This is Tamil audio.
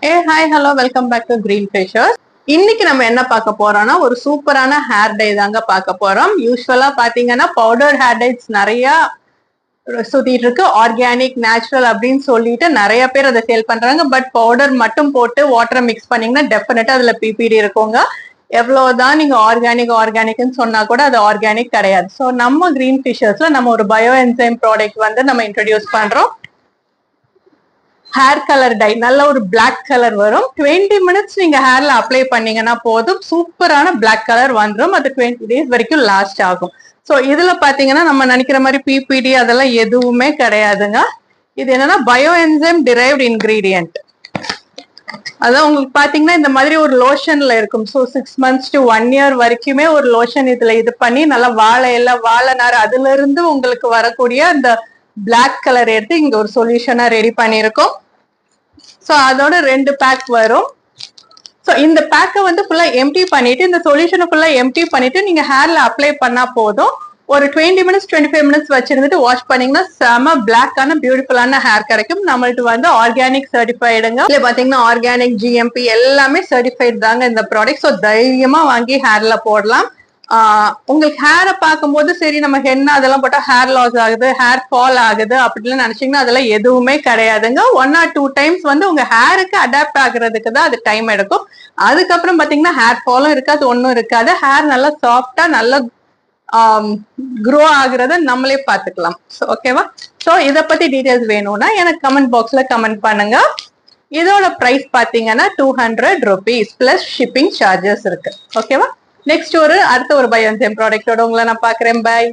Hi hello welcome back to Green Fishers. இன்னைக்கு நம்ம என்ன பார்க்க போறோம்னா ஒரு சூப்பரான ஹேர் டை தாங்க பார்க்க போறோம். யூஸ்வலா பாத்தீங்கன்னா பவுடர் ஹேர் டைஸ் நிறைய சுத்திட்டு இருக்கு. ஆர்கானிக் நேச்சுரல் அப்படின்னு சொல்லிட்டு நிறைய பேர் அதை சேல் பண்றாங்க. பட் பவுடர் மட்டும் போட்டு வாட்டரை மிக்ஸ் பண்ணீங்கன்னா டெஃபினட்டா அதுல பிபிடி இருக்குங்க. எவ்வளவுதான் நீங்க ஆர்கானிக்னு சொன்னா கூட அது ஆர்கானிக் கிடையாது. ஸோ நம்ம கிரீன் ஃபிஷர்ஸ்ல நம்ம ஒரு பயோ என்சைம் ப்ராடக்ட் வந்து நம்ம இன்ட்ரடியூஸ் பண்றோம். ஹேர் கலர் டை நல்ல ஒரு பிளாக் கலர் வரும். 20 மினிட்ஸ் நீங்க ஹேர்ல அப்ளை பண்ணீங்கன்னா போதும், சூப்பரான பிளாக் கலர் வந்துடும். அது 20 days வரைக்கும் லாஸ்ட் ஆகும். ஸோ இதுல பாத்தீங்கன்னா நம்ம நினைக்கிற மாதிரி பிபிடி அதெல்லாம் எதுவுமே கிடையாதுங்க. இது என்னன்னா பயோ என்சைம் டிரைவ்ட் இன்கிரீடியன்ட். அதான் உங்களுக்கு பாத்தீங்கன்னா இந்த மாதிரி ஒரு லோஷன்ல இருக்கும். ஸோ 6 months to 1 year வரைக்குமே ஒரு லோஷன் இதுல இது பண்ணி நல்லா வாழை நார் அதுல இருந்து உங்களுக்கு வரக்கூடிய அந்த பிளாக் கலர் எடுத்து இங்க ஒரு சொல்யூஷனா ரெடி பண்ணிருக்கோம். ஸோ அதோட 2 பேக் வரும். ஸோ இந்த பேக்கை வந்து ஃபுல்லா எம்டி பண்ணிட்டு இந்த சொல்யூஷனை ஃபுல்லா எம்டி பண்ணிட்டு நீங்க ஹேர்ல அப்ளை பண்ணா போதும். ஒரு 20 மினிட்ஸ் 25 மினிட்ஸ் வச்சிருந்துட்டு வாஷ் பண்ணீங்கன்னா செம பிளாக்கான பியூட்டிஃபுல்லான ஹேர் கிடைக்கும். நம்மள்ட்ட வந்து ஆர்கானிக் சர்டிஃபைடுங்க. இல்ல பாத்தீங்கன்னா ஆர்கானிக் ஜிஎம்பி எல்லாமே சர்டிஃபைட் தாங்க இந்த ப்ராடக்ட். ஸோ தைரியமா வாங்கி ஹேர்ல போடலாம். உங்களுக்கு ஹேரை பார்க்கும்போது சரி நம்ம ஹென்னா அதெல்லாம் போட்டா ஹேர் லாஸ் ஆகுது, ஹேர் ஃபால் ஆகுது அப்படின்னு நினைச்சீங்கன்னா அதெல்லாம் எதுவுமே கிடையாதுங்க. 1 or 2 times வந்து உங்க ஹேருக்கு அடாப்ட் ஆகுறதுக்கு தான் அது டைம் எடுக்கும். அதுக்கப்புறம் பாத்தீங்கன்னா ஹேர் ஃபாலும் இருக்காது, ஒன்னும் இருக்காது. ஹேர் நல்லா சாஃப்டா நல்லா க்ரோ ஆகுறத நம்மளே பாத்துக்கலாம். ஓகேவா? ஸோ இதை பத்தி டீடைல்ஸ் வேணும்னா எனக்கு கமெண்ட் பாக்ஸ்ல கமெண்ட் பண்ணுங்க. இதோட பிரைஸ் பாத்தீங்கன்னா 200 rupees பிளஸ் ஷிப்பிங் சார்ஜஸ் இருக்கு. ஓகேவா? நெக்ஸ்ட் அடுத்த ஒரு பயோ என்சைம் ப்ராடக்டோட உங்களை நான் பாக்குறேன். பை.